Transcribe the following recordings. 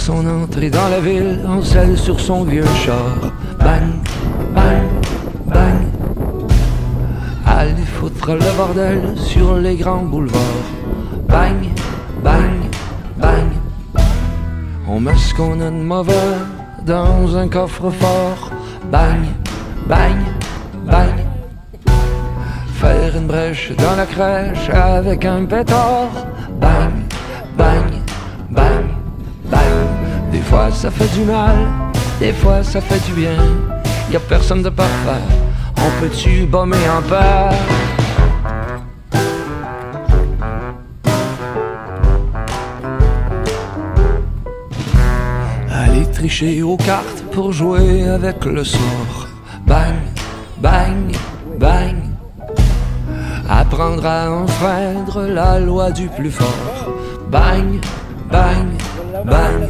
son entrée dans la ville en selle sur son vieux char. Bang, bang, bang. Aller foutre le bordel sur les grands boulevards. Bang, bang, bang. On met ce qu'on a de mauvais dans un coffre-fort. Bang, bang, bang. Faire une brèche dans la crèche avec un pétard. Bang, bang, bang, bang. Des fois ça fait du mal, des fois ça fait du bien. Y'a personne de parfait, on peut-tu bomber en paix? Aller tricher aux cartes pour jouer avec le sort. Bang, bang, bang. Apprendre à enfreindre la loi du plus fort. Bang, bang, bang.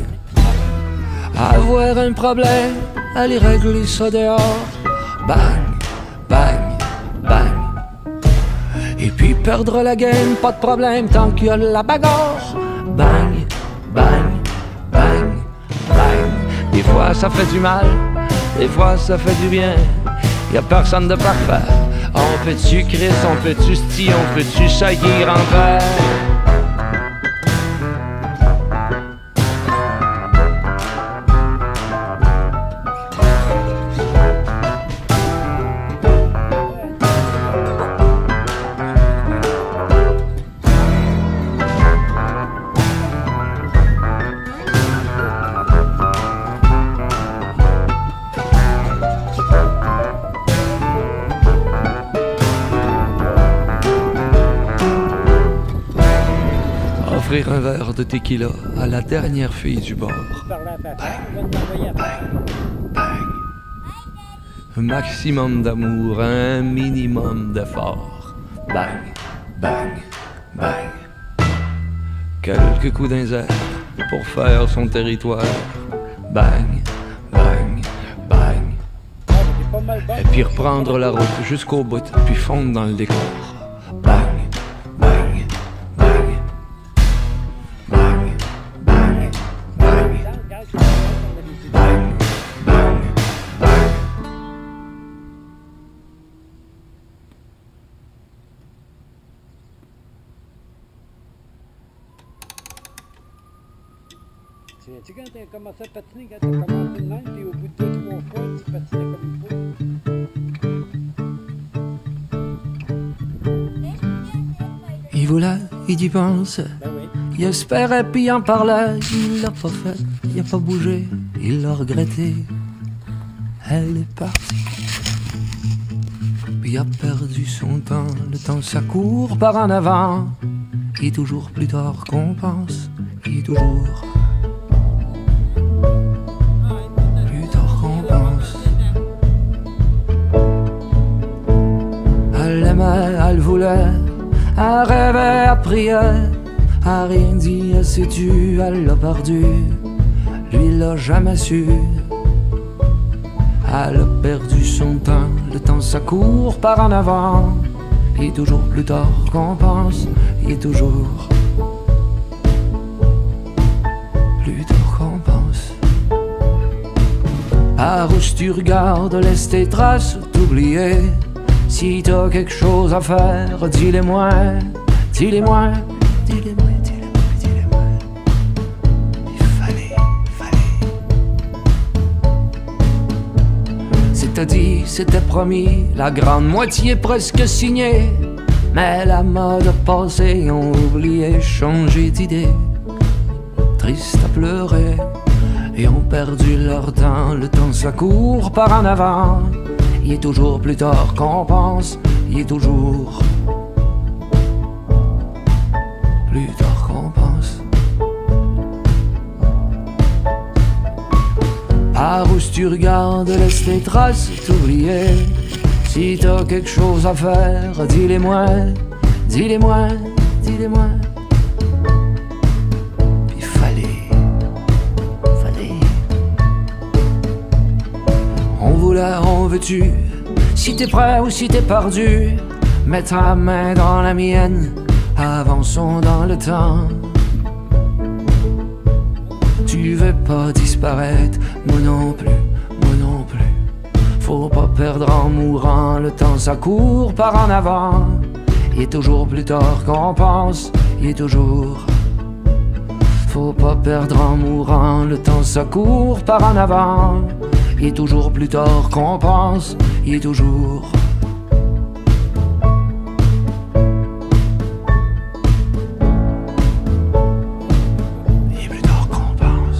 Avoir un problème, aller régler ça dehors. Bang, bang, bang. Et puis perdre la game, pas de problème tant qu'il y a la bagarre. Bang, bang, bang, bang. Des fois ça fait du mal, des fois ça fait du bien. Y'a personne de parfait. On peut-tu Chris, on peut-tu sti, on peut-tu saillir en paix? Offrir un verre de tequila à la dernière fille du bord. Bang, bang, bang. Un maximum d'amour, un minimum d'effort. Bang, bang, bang. Quelques coups d'un airs pour faire son territoire. Bang, bang, bang. Et puis reprendre la route jusqu'au bout, puis fondre dans le décor. Bang. Tu quand tu as commencé à patiner, quand tu as commencé de même, puis au bout de 2-3 fois, tu patinais comme il faut. Il voulait, il y pense. Ben oui. Il espérait puis il en parlait. Il l'a pas fait, il a pas bougé. Il l'a regretté. Elle est partie. Puis il a perdu son temps. Le temps ça court par en avant. Et toujours plus tard qu'on pense. Et toujours plus tard qu'on pense. Elle aimait, elle voulait. Elle rêvait, elle priait, elle rien dit, elle s'est tue, elle l'a perdu. Lui l'a jamais su. Elle a perdu son temps, le temps ça court par en avant. Et toujours plus tard qu'on pense, et toujours plus tard qu'on pense. Par où tu regardes, laisse tes traces t'oublier. Si t'as quelque chose à faire, dis-les-moi, dis-les-moi, dis-les-moi, dis-les-moi, dis-les-moi. Il fallait. C'était dit, c'était promis, la grande moitié presque signée. Mais la mode a passé, on oublié, changé d'idée. Triste à pleurer, et ont perdu leur temps. Le temps ça court par en avant. Il est toujours plus tard qu'on pense, il est toujours plus tard qu'on pense. Par où tu regardes, laisse tes traces t'oublier. Si t'as quelque chose à faire, dis-les-moi, dis-les-moi, dis-les-moi. Puis fallait. On voulait, on veut-tu? Si t'es prêt ou si t'es perdu, mets ta main dans la mienne, avançons dans le temps. Tu veux pas disparaître, moi non plus, moi non plus. Faut pas perdre en mourant, le temps ça court par en avant. Il est toujours plus tard qu'on pense, il est toujours. Faut pas perdre en mourant, le temps ça court par en avant. Il est toujours plus tard qu'on pense, il est toujours. Il est plus tard qu'on pense.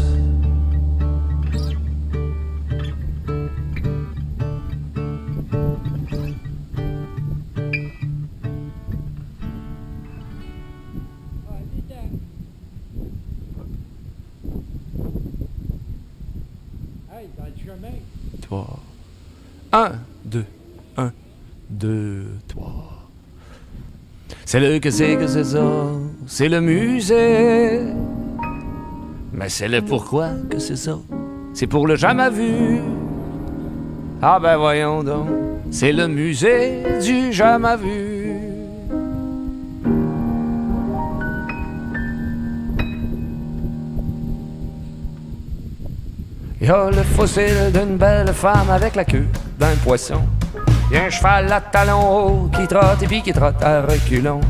Hey, dans le chemin. 3. 1, 2, 1, 2, 3. C'est le que c'est ça, c'est le musée. Mais c'est le pourquoi que c'est ça, c'est pour le jamais vu. Ah ben voyons donc, c'est le musée du jamais vu. Il y a le fossile d'une belle femme avec la queue d'un poisson. Il y a un cheval à talons hauts qui trotte et puis qui trotte à reculons.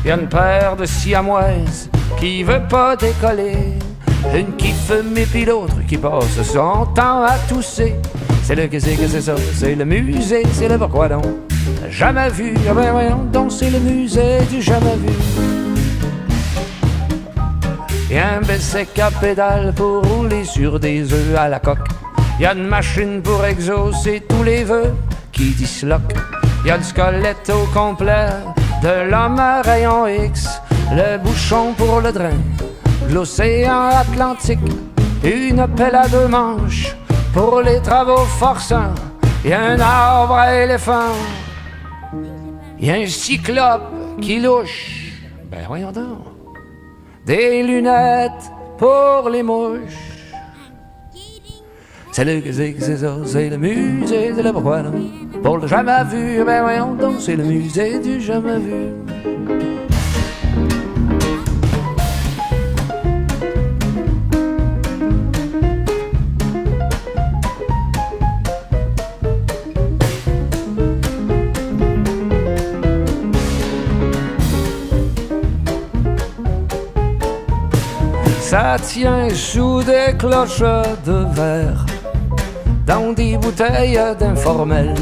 Il y a une paire de siamoises qui veut pas décoller. Une qui fume et puis l'autre qui passe son temps à tousser. C'est le que c'est ça, c'est le musée, c'est le pourquoi donc. Jamais vu, ah ben voyons donc, c'est le musée du jamais vu. Y a un bicycle à pédale pour rouler sur des œufs à la coque. Y a une machine pour exaucer tous les vœux qui disloquent. Y a le squelette au complet de l'homme à rayon X. Le bouchon pour le drain de l'océan Atlantique. Une pelle à 2 manches pour les travaux forçants. Y a un arbre à éléphant. Y a un cyclope qui louche. Ben voyons donc. Des lunettes pour les mouches. C'est le que c'est ça, c'est le musée de la pourquoi non. Pour le jamais vu, ben voyons donc, c'est le musée du jamais vu. Ça tient sous des cloches de verre, dans des bouteilles d'informel.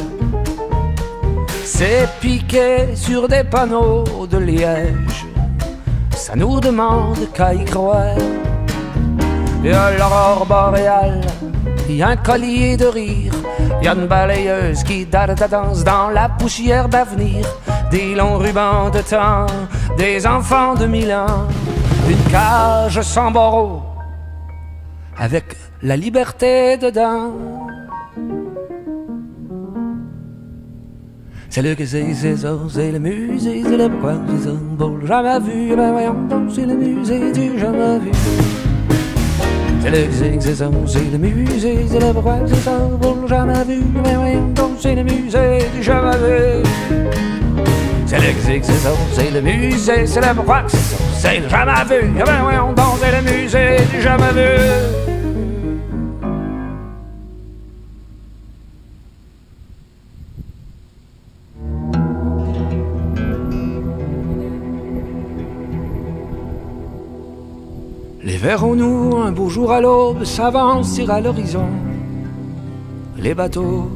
C'est piqué sur des panneaux de liège. Ça nous demande qu'à y croire. Il y a l'aurore boréale, il y a un collier de rire. Il y a une balayeuse qui danse dans la poussière d'avenir. Des longs rubans de temps, des enfants de 1000 ans. Une cage sans barreaux, avec la liberté dedans. C'est le que c'est ça, c'est le musée, c'est le pourquoi c'est ça. Pour le jamais vu, ben voyons donc, c'est le musée du jamais vu. C'est le que c'est ça, c'est le musée, c'est le pourquoi c'est ça. Pour le jamais vu, ben voyons donc, c'est le musée du jamais vu. C'est le que c'est ça, c'est le musée, c'est le pourquoi c'est ça. C'est le jamais vu, ben voyons donc, c'est le musée du jamais vu. Les verrons-nous un beau jour à l'aube s'avancer à l'horizon. Les bateaux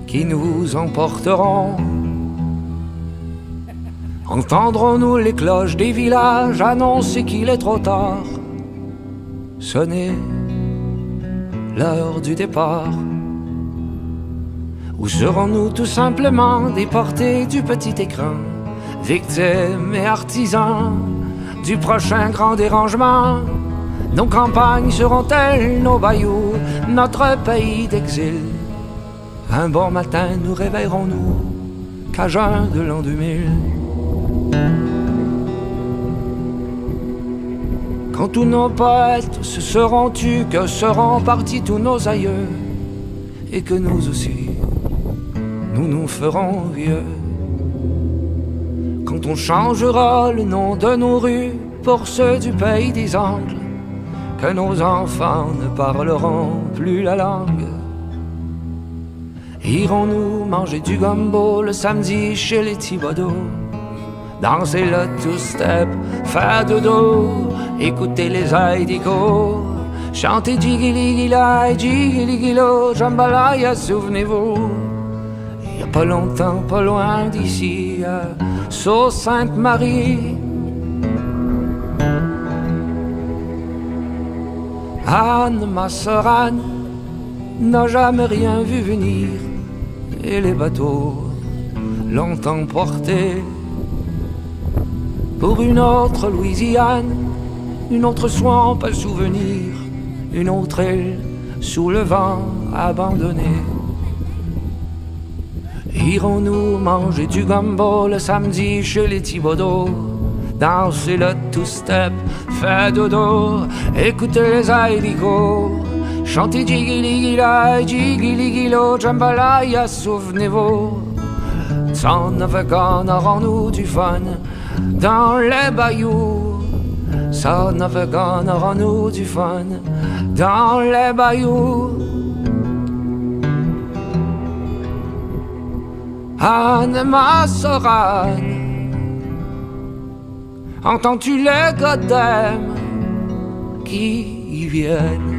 qui nous emporteront. Entendrons-nous les cloches des villages annoncer qu'il est trop tard? Sonner l'heure du départ. Ou serons-nous tout simplement déportés du petit écran, victimes et artisans du prochain grand dérangement? Nos campagnes seront-elles nos bayous, notre pays d'exil? Un bon matin nous réveillerons-nous qu'à jeun de l'an 2000? Quand tous nos poètes se seront tus, que seront partis tous nos aïeux, et que nous aussi, nous nous ferons vieux. Quand on changera le nom de nos rues pour ceux du pays des Angles, que nos enfants ne parleront plus la langue. Irons-nous manger du gumbo le samedi chez les Thibodeaux, danser le two-step, faire dodo, écouter les Aidigo, chanter Jigili-Gila, Jigili-Gilo, Jambalaya, souvenez-vous. Il y a pas longtemps, pas loin d'ici, à Sault-Sainte-Marie, Anne, ma sœur Anne, n'a jamais rien vu venir, et les bateaux l'ont emporté pour une autre Louisiane, une autre swamp à souvenir, une autre île sous le vent abandonnée. Irons-nous manger du gumbo le samedi chez les Thibodeaux, danser le two-step, faire dodo, écouter les Aidigo, chanter Jigili-Gila, Jigili-Gilo, Jambalaya, souvenez-vous. S'en avant aurons-nous du fun dans les bayous, s'en avant aurons-nous du fun dans les bayous. Anne, ma sœur Anne, entends-tu les goddams qui viennent?